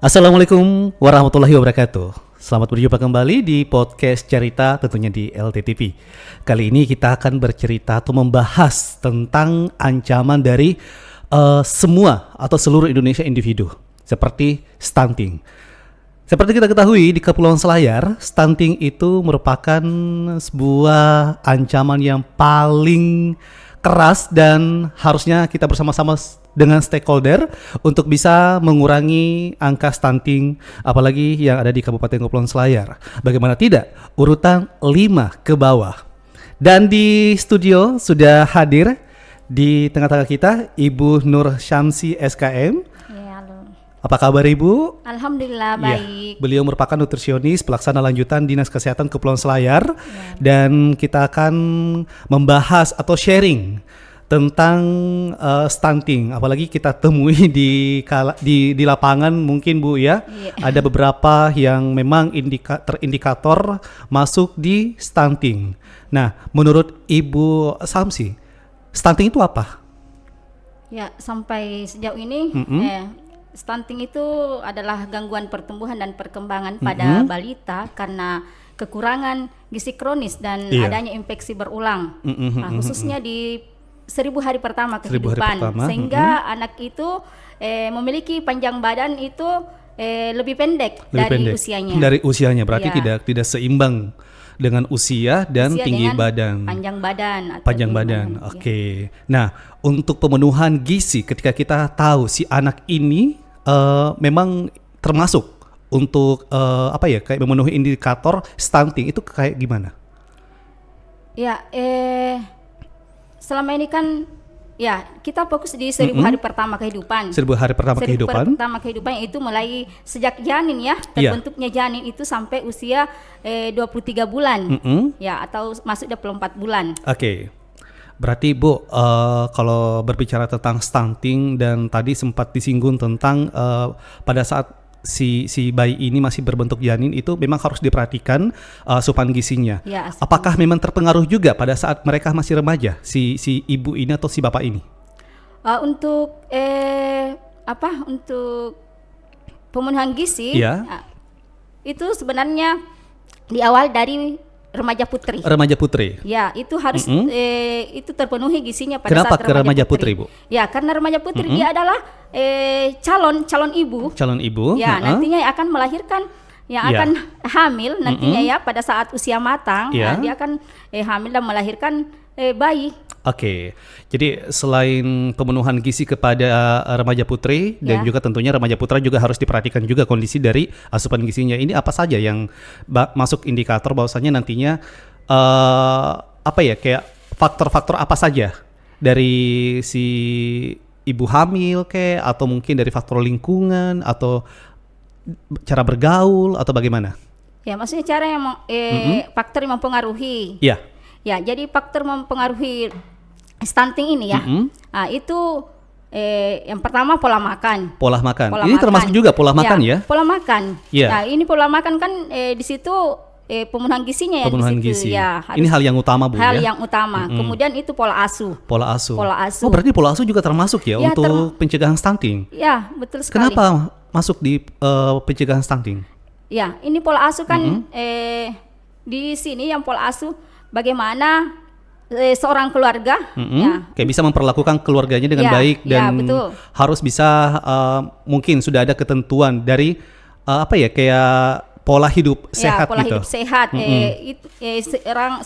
Assalamualaikum warahmatullahi wabarakatuh. Selamat berjumpa kembali di podcast cerita tentunya di LTTV. Kali ini kita akan bercerita atau membahas tentang ancaman dari semua atau seluruh Indonesia individu seperti stunting. Seperti kita ketahui di Kepulauan Selayar, stunting itu merupakan sebuah ancaman yang paling keras dan harusnya kita bersama-sama dengan stakeholder untuk bisa mengurangi angka stunting apalagi yang ada di Kabupaten Kepulauan Selayar. Bagaimana tidak, urutan 5 ke bawah. Dan di studio sudah hadir di tengah-tengah kita Ibu Nur Syamsi SKM. Ya, halo. Apa kabar Ibu? Alhamdulillah baik. Ya, beliau merupakan nutrisionis pelaksana lanjutan Dinas Kesehatan Kepulauan Selayar. Ya. Dan kita akan membahas atau sharing tentang stunting, apalagi kita temui di lapangan mungkin Bu ya. Ada beberapa yang memang terindikator masuk di stunting. Nah, menurut Ibu Samsi, stunting itu apa? Ya, sampai sejauh ini stunting itu adalah gangguan pertumbuhan dan perkembangan pada balita karena kekurangan gizi kronis dan adanya infeksi berulang. Nah, khususnya di 1000 hari pertama kehidupan, sehingga anak itu memiliki panjang badan itu lebih pendek dari usianya. Dari usianya berarti tidak seimbang dengan usia dan tinggi badan. Panjang badan. Oke. Nah, untuk pemenuhan gizi ketika kita tahu si anak ini memang termasuk untuk kayak memenuhi indikator stunting itu kayak gimana? Ya, selama ini kan ya kita fokus di 1000 hari pertama kehidupan. 1000 hari pertama kehidupan itu mulai sejak janin ya, terbentuknya janin itu sampai usia 23 bulan. Ya, atau masuk 24 bulan. Oke. Berarti Bu, kalau berbicara tentang stunting dan tadi sempat disinggung tentang pada saat si bayi ini masih berbentuk janin itu memang harus diperhatikan asupan gizinya. Ya, apakah memang terpengaruh juga pada saat mereka masih remaja si ibu ini atau si bapak ini? Untuk pemenuhan gizi itu sebenarnya di awal dari remaja putri. Remaja putri. Ya, itu harus itu terpenuhi gizinya pada Kenapa saat ke remaja putri, Bu? Ya, karena remaja putri dia adalah calon ibu. Calon ibu. Ya, nantinya akan melahirkan, akan hamil nantinya ya pada saat usia matang, dia akan hamil dan melahirkan bayi. Oke, jadi selain pemenuhan gizi kepada remaja putri dan juga tentunya remaja putra juga harus diperhatikan juga kondisi dari asupan gizinya. Ini apa saja yang masuk indikator bahwasanya nantinya kayak faktor-faktor apa saja dari si ibu hamil atau mungkin dari faktor lingkungan atau cara bergaul atau bagaimana? Ya, maksudnya cara yang faktor yang mempengaruhi. Iya. Ya, jadi faktor mempengaruhi stunting ini ya, itu yang pertama pola makan. Pola makan. Ini termasuk juga pola makan ya? Pola makan. Nah, ini pola makan kan di situ pemenuhan gizinya pemenuhan di situ. gizi. Ya, ini hal yang utama Bu hal yang utama. Kemudian itu pola asuh. Pola asuh. Oh, berarti pola asuh juga termasuk ya untuk pencegahan stunting. Ya, betul sekali. Kenapa masuk di pencegahan stunting? Ya, ini pola asuh kan di sini yang pola asuh bagaimana seorang keluarga kayak bisa memperlakukan keluarganya dengan baik dan harus bisa mungkin sudah ada ketentuan dari kayak pola hidup sehat pola hidup sehat.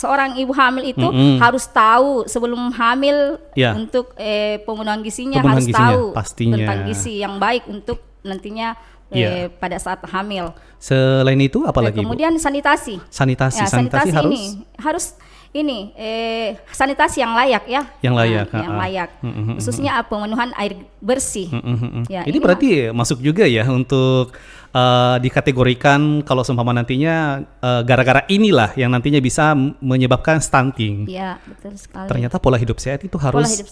Seorang ibu hamil itu harus tahu sebelum hamil untuk pemenuhan gizinya harus tahu pastinya tentang gizi yang baik untuk nantinya pada saat hamil. Selain itu apalagi kemudian sanitasi harus sanitasi yang layak ya. Yang layak. Khususnya pemenuhan air bersih. Ini berarti masuk juga ya untuk dikategorikan kalau seumpama nantinya gara-gara inilah yang nantinya bisa menyebabkan stunting. Iya, betul sekali. Ternyata pola hidup sehat itu harus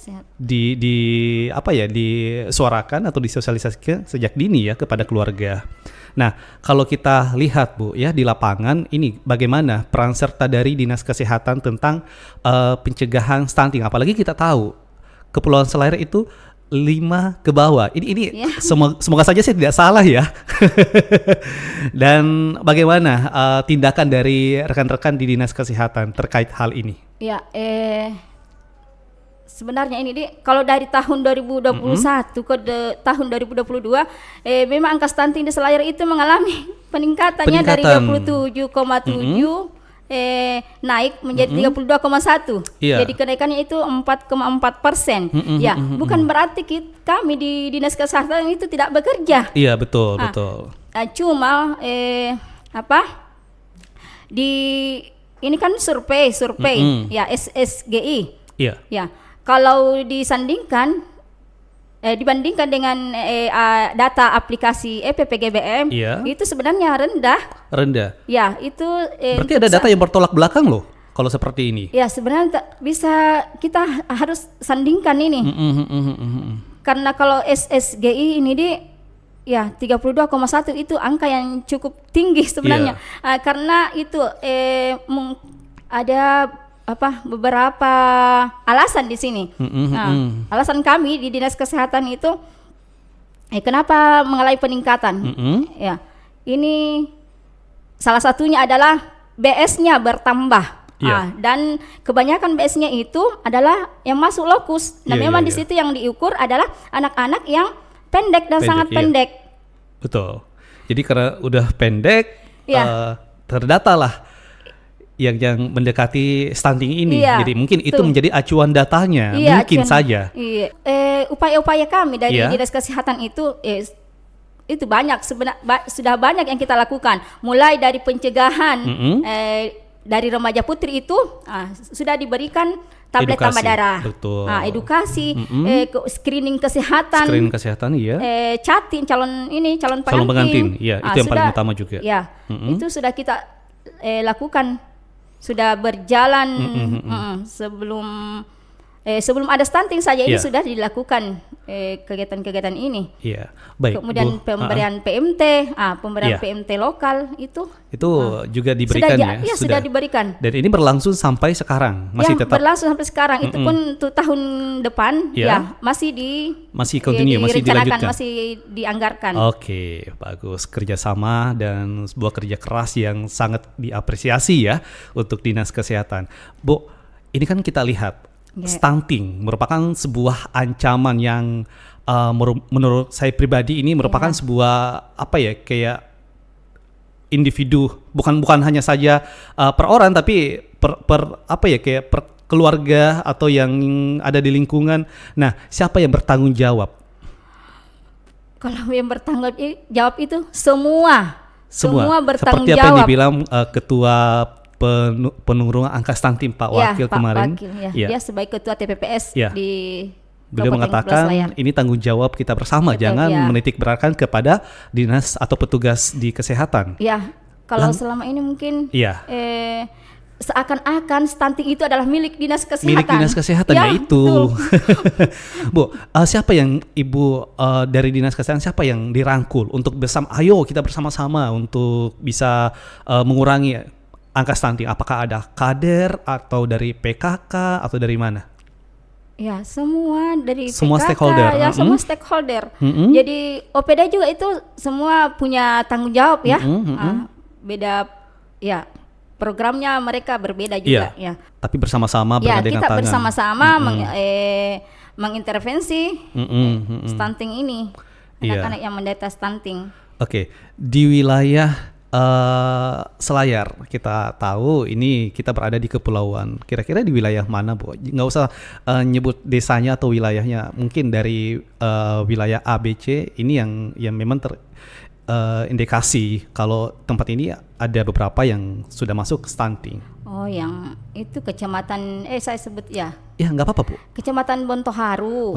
disuarakan atau disosialisasikan sejak dini ya kepada keluarga. Nah, kalau kita lihat Bu ya di lapangan ini bagaimana peran serta dari Dinas Kesehatan tentang pencegahan stunting, apalagi kita tahu Kepulauan Selayar itu 5 ke bawah. Ini semoga saja saya tidak salah ya. Dan bagaimana tindakan dari rekan-rekan di Dinas Kesehatan terkait hal ini? Ya, sebenarnya ini kalau dari tahun 2021 ke tahun 2022 memang angka stunting di Selayar itu mengalami peningkatannya dari 27,7 naik menjadi 32,1. Jadi kenaikannya itu 4,4%. Ya, bukan berarti kami di Dinas Kesehatan itu tidak bekerja. Iya, betul, betul. Cuma ini kan survei ya, SSGI. Iya. Ya, kalau dibandingkan dengan data aplikasi PPGBM, itu sebenarnya rendah. Ya, itu berarti ada data yang bertolak belakang loh kalau seperti ini. Ya, sebenarnya bisa kita harus sandingkan ini. Karena kalau SSGI ini ya 32,1 itu angka yang cukup tinggi sebenarnya. Karena itu ada beberapa alasan di sini. Alasan kami di Dinas Kesehatan itu kenapa mengalami peningkatan? Ya, ini salah satunya adalah BS-nya bertambah. Dan kebanyakan BS-nya itu adalah yang masuk lokus. Nah, memang di situ yang diukur adalah anak-anak yang pendek dan sangat pendek. Betul. Jadi karena udah pendek, terdata lah yang mendekati stunting ini. Jadi mungkin itu menjadi acuan datanya, mungkin saja. Upaya-upaya kami dari Dinas Kesehatan itu banyak, sudah banyak yang kita lakukan. Mulai dari pencegahan dari remaja putri itu sudah diberikan tablet tambah darah. Betul. Edukasi, screening kesehatan. Chatting calon pengantin. Itu yang paling utama juga. Itu sudah kita lakukan. Sudah berjalan sebelum ada stunting saja ini sudah dilakukan kegiatan-kegiatan ini. Baik. Kemudian pemberian PMT, PMT lokal itu juga diberikan sudah diberikan. Dan ini berlangsung sampai sekarang, masih tetap berlangsung sampai sekarang. Itu pun tahun depan masih direncanakan, masih dianggarkan. Oke, bagus, kerjasama dan sebuah kerja keras yang sangat diapresiasi ya untuk Dinas Kesehatan. Bu, ini kan kita lihat stunting merupakan sebuah ancaman yang menurut saya pribadi ini merupakan sebuah kayak individu, bukan hanya saja per orang, tapi per keluarga atau yang ada di lingkungan. Nah, siapa yang bertanggung jawab? Kalau yang bertanggung jawab itu semua bertanggung seperti jawab. Apa yang dibilang ketua penurunan angka stunting Pak Wakil Pak kemarin. Wakil, dia sebagai ketua TPPS di beliau mengatakan ini tanggung jawab kita bersama. Betul, jangan menitik beratkan kepada dinas atau petugas di kesehatan. Kalau selama ini mungkin seakan-akan stunting itu adalah milik dinas kesehatan. Milik dinas kesehatan itu. Bu, siapa yang Ibu dari dinas kesehatan, siapa yang dirangkul untuk ayo kita bersama-sama untuk bisa mengurangi angka stunting? Apakah ada kader atau dari PKK atau dari mana? Semua dari semua PKK, stakeholder. Semua stakeholder. Jadi OPD juga itu semua punya tanggung jawab ya. Beda programnya mereka berbeda juga Tapi bersama-sama bergandengan tangan. Kita bersama-sama mengintervensi stunting ini. Anak-anak yang menderita stunting. Oke, di wilayah Selayar kita tahu ini kita berada di kepulauan. Kira-kira di wilayah mana, Bu? Nggak usah nyebut desanya atau wilayahnya. Mungkin dari wilayah ABC ini yang memang indikasi kalau tempat ini ada beberapa yang sudah masuk stunting. Oh, yang itu kecamatan saya sebut ya. Ya, nggak apa-apa, Bu. Kecamatan Bontoharu.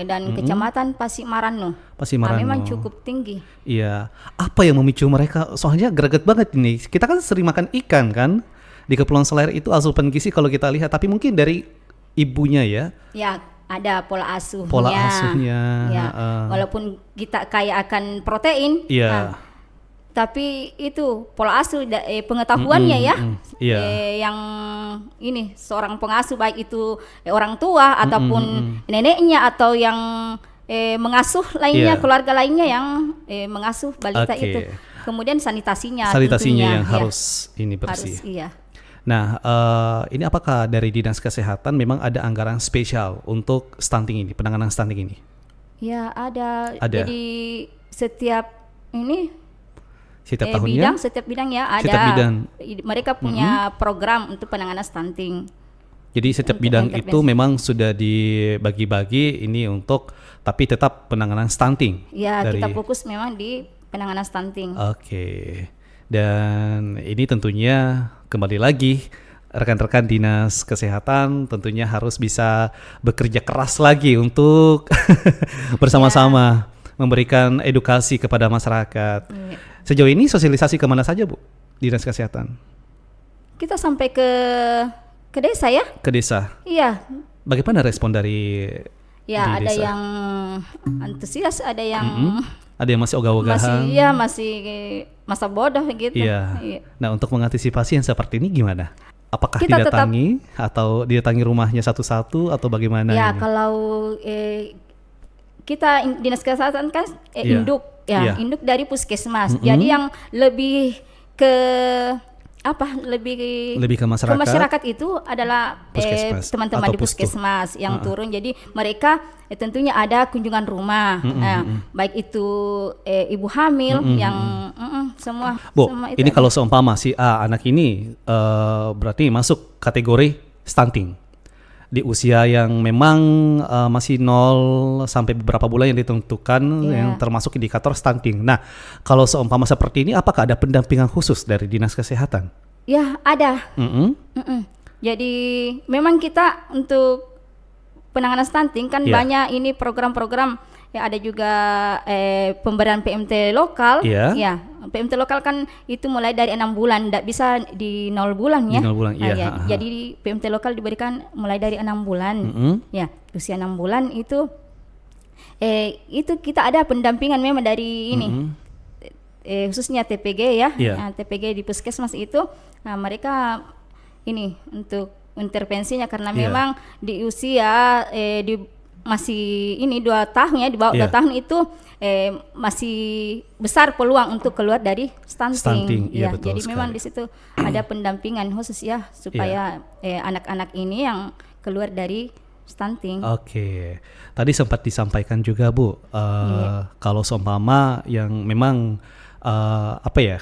Dan kecamatan Pasimarano. Memang cukup tinggi. Iya. Apa yang memicu mereka? Soalnya greget banget ini. Kita kan sering makan ikan kan di Kepulauan Selayar itu, asupan gizi kalau kita lihat. Tapi mungkin dari ibunya ya. Ya, ada pola asuhnya. Pola asuhnya. Walaupun kita kaya akan protein. tapi itu pola asuh pengetahuannya ya, Iya. yang ini seorang pengasuh baik itu orang tua ataupun neneknya atau yang mengasuh lainnya, Iya. keluarga lainnya yang mengasuh balita Oke. itu. Kemudian sanitasinya Sanitasinya tentunya, yang ya, harus ini bersih. harus, iya. Nah, ini apakah dari Dinas Kesehatan memang ada anggaran spesial untuk stunting ini, penanganan stunting ini? Ya ada. Ada. Jadi setiap ini Setiap tahunnya? setiap bidang ya ada. Setiap bidang. Mereka punya program untuk penanganan stunting. Jadi setiap Untuk bidang intervensi. itu memang sudah dibagi-bagi ini untuk, tapi tetap penanganan stunting. Ya, dari- kita fokus memang di penanganan stunting. Oke. Dan ini tentunya kembali lagi rekan-rekan Dinas Kesehatan tentunya harus bisa bekerja keras lagi untuk bersama-sama memberikan edukasi kepada masyarakat. Iya. Sejauh ini sosialisasi kemana saja, Bu, Dinas Kesehatan? Kita sampai ke desa ya. Ke desa. Iya. Bagaimana respon dari Ya, di ada desa? yang antusias, ada yang Ada yang masih ogah-ogahan? masih masa bodoh gitu. Iya. Iya. Nah, untuk mengantisipasi yang seperti ini gimana? Apakah Kita didatangi atau didatangi rumahnya satu-satu atau bagaimana Ya, ini? kalau kita Dinas Kesehatan kan Iya. induk Iya. induk dari puskesmas. Jadi yang lebih ke lebih ke masyarakat? itu adalah Puskesmas teman-teman atau di pustu. puskesmas yang turun. Jadi mereka tentunya ada kunjungan rumah, baik itu ibu hamil yang semua. Bu, semua itu ini ada. kalau seumpama si A anak ini berarti masuk kategori stunting di usia yang memang masih 0 sampai beberapa bulan yang ditentukan Iya. yang termasuk indikator stunting. Nah, kalau seumpama seperti ini apakah ada pendampingan khusus dari Dinas Kesehatan? Ya ada. Jadi memang kita untuk penanganan stunting kan Iya. banyak ini program-program, ya ada juga pemberian PMT lokal. Iya. Ya, PMT lokal kan itu mulai dari 6 bulan, tidak bisa di 0 bulan ya. Di 0 bulan, iya, ya. ha-ha. Jadi PMT lokal diberikan mulai dari 6 bulan. Ya, usia 6 bulan itu kita ada pendampingan memang dari ini. Khususnya TPG ya. Iya. Nah, TPG di puskesmas itu, nah mereka ini untuk intervensinya karena Iya. memang di usia masih ini 2 tahun ya, di bawah Iya. 2 tahun itu masih besar peluang untuk keluar dari stunting. Stunting, iya, Ya, betul jadi memang sekali. di situ ada pendampingan khusus ya supaya anak-anak ini yang keluar dari stunting. Oke, tadi sempat disampaikan juga Bu, kalau seumpama yang memang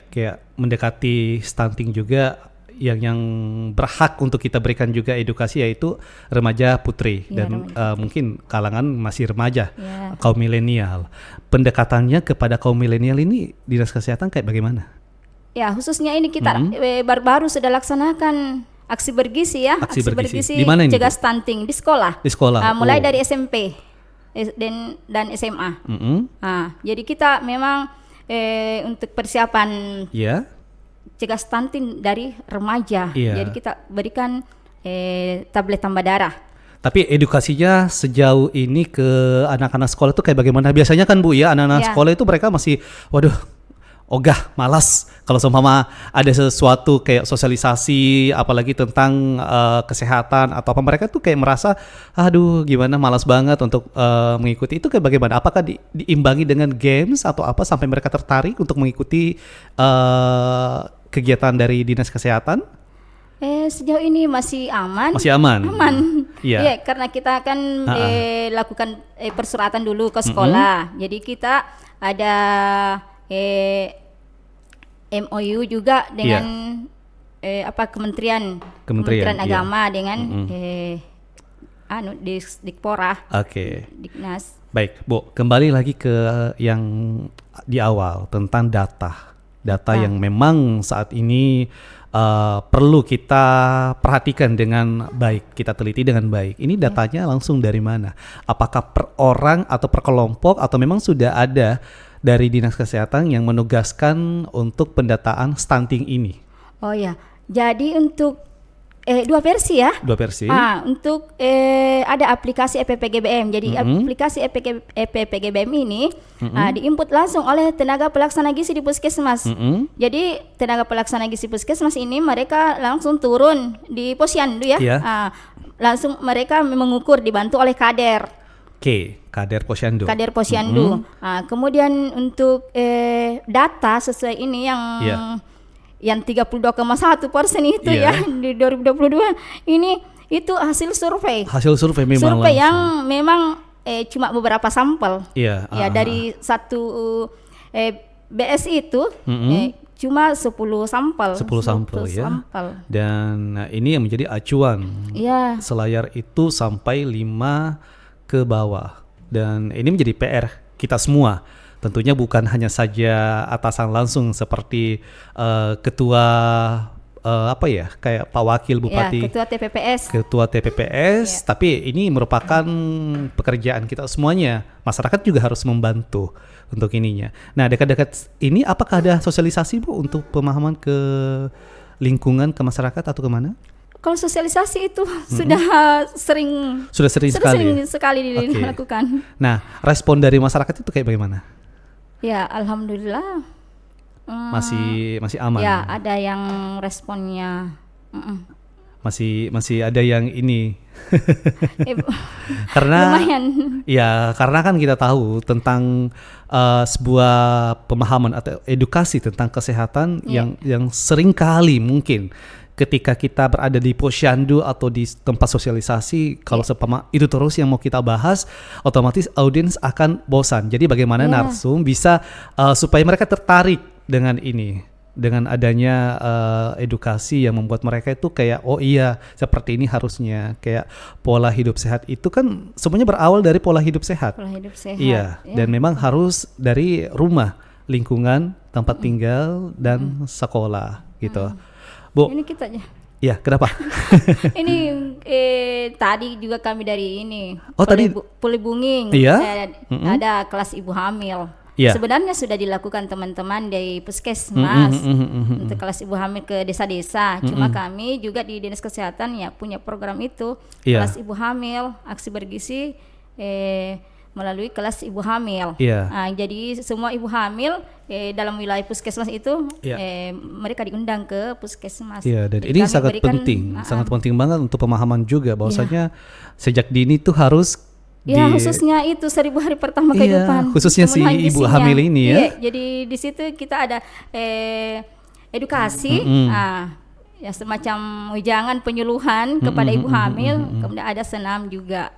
kayak mendekati stunting juga yang berhak untuk kita berikan juga edukasi yaitu remaja putri Iya, dan mungkin kalangan masih remaja, Iya. kaum milenial. Pendekatannya kepada kaum milenial ini Dinas Kesehatan kayak bagaimana? Ya, khususnya ini kita baru-baru sudah laksanakan aksi bergizi ya, Aksi bergizi. Di mana ini, cegah Bu? stunting di sekolah. Di sekolah. Mulai Oh. dari SMP dan SMA. Jadi kita memang untuk persiapan Ya. cegah stunting dari remaja. Iya. Jadi kita berikan tablet tambah darah. Tapi edukasinya sejauh ini ke anak-anak sekolah itu kayak bagaimana? Biasanya kan Bu ya, anak-anak Ya. sekolah itu mereka masih, waduh, ogah, malas. Kalau seumpama ada sesuatu kayak sosialisasi, apalagi tentang kesehatan atau apa, mereka tuh kayak merasa, aduh gimana, malas banget untuk mengikuti. Itu kayak bagaimana? Apakah diimbangi dengan games atau apa sampai mereka tertarik untuk mengikuti kegiatan dari Dinas Kesehatan? Sejauh ini masih aman. Masih aman? Aman. Iya. Iya, karena kita akan lakukan persuratan dulu ke sekolah. Jadi kita ada MOU juga dengan Kementerian Kementerian, iya. Agama dengan Dikpora, Oke. Diknas. Baik, Bu, kembali lagi ke yang di awal tentang data yang memang saat ini perlu kita perhatikan dengan baik, kita teliti dengan baik. Ini datanya langsung dari mana? Apakah per orang atau per kelompok atau memang sudah ada dari Dinas Kesehatan yang menugaskan untuk pendataan stunting ini? Oh ya, jadi untuk Dua versi ya. Dua versi. Untuk ada aplikasi EPPGBM. Jadi aplikasi EPPGBM ini diinput langsung oleh tenaga pelaksana gizi di puskesmas. Jadi tenaga pelaksana gizi puskesmas ini mereka langsung turun di posyandu ya. Langsung mereka mengukur dibantu oleh kader. Kader posyandu. Kader posyandu. Kemudian untuk data sesuai ini yang 32,1% itu ya di 2022 ini itu hasil survei. Hasil survei memang survei langsung. Yang memang cuma beberapa sampel. Dari satu BSI itu cuma 10 sampel. 10 sampel ya. Dan ini yang menjadi acuan. Selayar itu sampai 5 ke bawah. Dan ini menjadi PR kita semua. Tentunya bukan hanya saja atasan langsung seperti ketua kayak Pak Wakil Bupati, ketua TPPS, tapi ini merupakan pekerjaan kita semuanya. Masyarakat juga harus membantu untuk ininya. Nah, dekat-dekat ini apakah ada sosialisasi Bu untuk pemahaman ke lingkungan, ke masyarakat atau kemana? Kalau sosialisasi itu sudah sering sekali dilakukan. Nah, respon dari masyarakat itu kayak bagaimana? Ya, alhamdulillah. Masih aman. Ya, ada yang responnya. Masih ada yang ini. Karena lumayan. Ya, karena kan kita tahu tentang sebuah pemahaman atau edukasi tentang kesehatan yang sering kali mungkin ketika kita berada di posyandu atau di tempat sosialisasi, kalau sepama itu terus yang mau kita bahas, otomatis audiens akan bosan. Jadi bagaimana narsum bisa supaya mereka tertarik dengan ini, dengan adanya edukasi yang membuat mereka itu kayak oh iya seperti ini harusnya, kayak pola hidup sehat itu kan semuanya berawal dari pola hidup sehat. Iya, dan memang harus dari rumah, lingkungan, tempat tinggal dan sekolah gitu. Bu, ini kita aja. Ya, kenapa? Ini tadi juga kami dari ini. Puli Bunging. Ada kelas ibu hamil. Sebenarnya sudah dilakukan teman-teman dari puskesmas untuk kelas ibu hamil ke desa-desa. Cuma kami juga di Dinas Kesehatan punya program itu, kelas ibu hamil, aksi bergizi melalui kelas ibu hamil. Jadi semua ibu hamil dalam wilayah puskesmas itu mereka diundang ke puskesmas. Dan ini sangat penting, sangat penting banget untuk pemahaman juga bahwasanya sejak dini tuh harus khususnya itu 1000 hari pertama kehidupan. Khususnya si ibu hamil ini ya. Jadi di situ kita ada edukasi, semacam wejangan penyuluhan kepada ibu hamil, kemudian ada senam juga.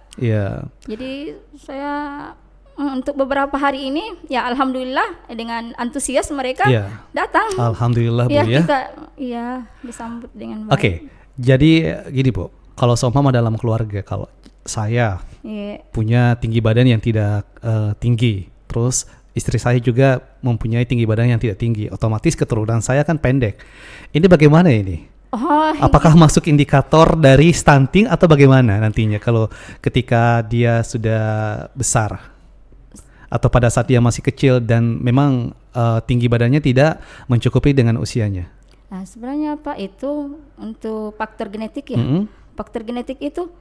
Jadi saya untuk beberapa hari ini alhamdulillah dengan antusias mereka datang. Alhamdulillah Bu kita disambut dengan baik. Jadi gini Bu, kalau seumpama dalam keluarga, kalau saya punya tinggi badan yang tidak tinggi, terus istri saya juga mempunyai tinggi badan yang tidak tinggi, otomatis keturunan saya kan pendek. Ini bagaimana ini? Apakah masuk indikator dari stunting atau bagaimana nantinya kalau ketika dia sudah besar atau pada saat dia masih kecil dan memang tinggi badannya tidak mencukupi dengan usianya? Nah, sebenarnya Pak itu untuk faktor genetik faktor genetik itu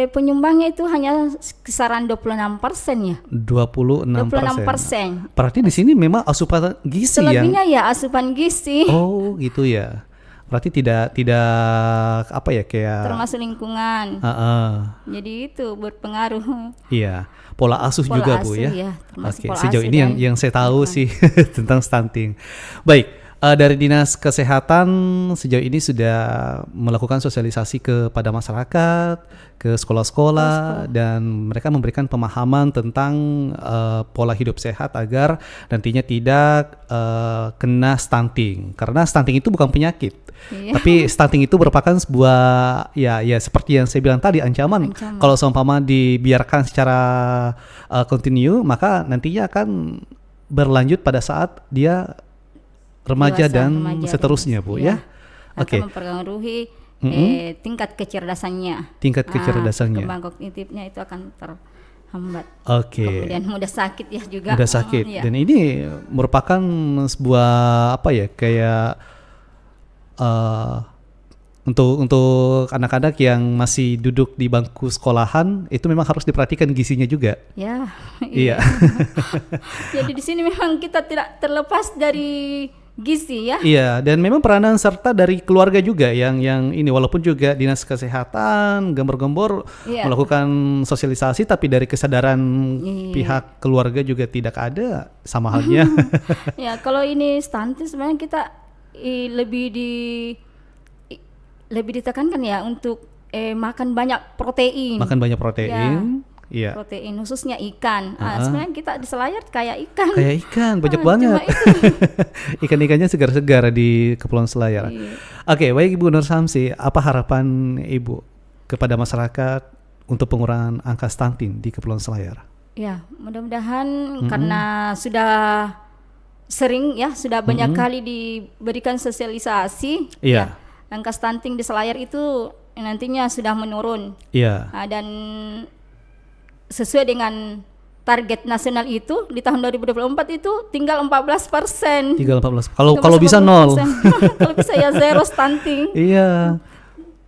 penyumbangnya itu hanya kisaran 26% ya. 26%. Berarti di sini memang asupan gizi selebihnya asupan gizi. Oh, gitu ya. Berarti tidak kayak termasuk lingkungan. Jadi itu berpengaruh. Pola asuh juga Bu ya. Sejauh ini yang saya tahu sih tentang stunting. Baik. Dari Dinas Kesehatan sejauh ini sudah melakukan sosialisasi kepada masyarakat, ke sekolah-sekolah, dan mereka memberikan pemahaman tentang pola hidup sehat agar nantinya tidak kena stunting. Karena stunting itu bukan penyakit, tapi stunting itu merupakan sebuah seperti yang saya bilang tadi, ancaman. Kalau seumpama dibiarkan secara kontinu, maka nantinya akan berlanjut pada saat dia remaja dan seterusnya Bu ya. Akan mempengaruhi tingkat kecerdasannya. Kembang kognitifnya itu akan terhambat. Kemudian mudah sakit juga. Mudah sakit. Dan ini merupakan sebuah Untuk anak-anak yang masih duduk di bangku sekolahan itu memang harus diperhatikan gizinya juga. Ya, Iya. Jadi di sini memang kita tidak terlepas dari gizi ya. Iya, dan memang peranan serta dari keluarga juga yang ini, walaupun juga dinas kesehatan gembor-gembor Iya. melakukan sosialisasi, tapi dari kesadaran Iya. pihak keluarga juga tidak ada, sama halnya. Ya, kalau ini stunting sebenarnya kita lebih ditekankan ya untuk makan banyak protein. Makan banyak protein. Iya. Protein khususnya ikan. Sebenarnya kita di Selayar kayak ikan. Kayak ikan banyak Cuma banget. itu. Ikan-ikannya segar-segar di Kepulauan Selayar. Iya. Oke, baik Ibu Nur Samsi, apa harapan Ibu kepada masyarakat untuk pengurangan angka stunting di Kepulauan Selayar? Ya, mudah-mudahan karena sudah sering ya, sudah banyak kali diberikan sosialisasi. Iya. Angka stunting di Selayar itu nantinya sudah menurun. Iya. Dan sesuai dengan target nasional itu di tahun 2024 itu tinggal 14%. 14. Kalau bisa 0. Kalau bisa ya zero stunting. Iya.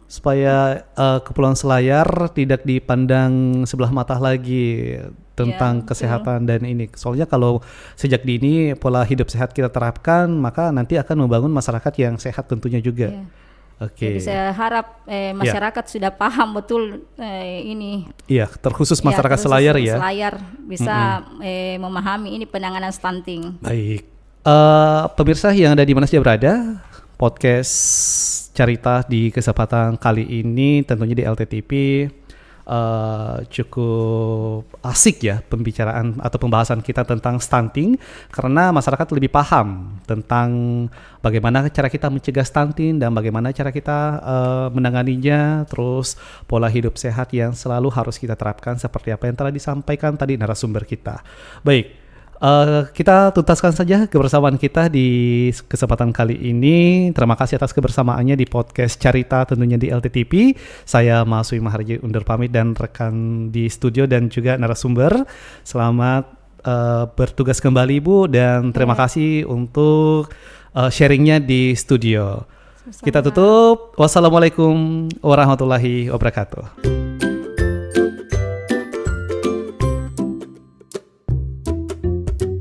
Supaya Kepulauan Selayar tidak dipandang sebelah mata lagi tentang kesehatan dan ini. Soalnya kalau sejak dini pola hidup sehat kita terapkan, maka nanti akan membangun masyarakat yang sehat tentunya juga. Iya. Oke. Jadi saya harap masyarakat sudah paham betul ini. Iya, terkhusus masyarakat terkhusus Selayar ya. Selayar bisa memahami ini penanganan stunting. Baik. Pemirsa yang ada di mana saja berada, podcast Carita di kesempatan kali ini tentunya di LTTP cukup asik ya pembicaraan atau pembahasan kita tentang stunting, karena masyarakat lebih paham tentang bagaimana cara kita mencegah stunting dan bagaimana cara kita menanganinya, terus pola hidup sehat yang selalu harus kita terapkan seperti apa yang telah disampaikan tadi narasumber kita. Baik. Kita tuntaskan saja kebersamaan kita di kesempatan kali ini. Terima kasih atas kebersamaannya di podcast Carita tentunya di LTTP. Saya Masui Maharji undur pamit dan rekan di studio dan juga narasumber. Selamat bertugas kembali Ibu dan terima kasih untuk sharingnya di studio. Sama-sama. Kita tutup. Wassalamualaikum warahmatullahi wabarakatuh.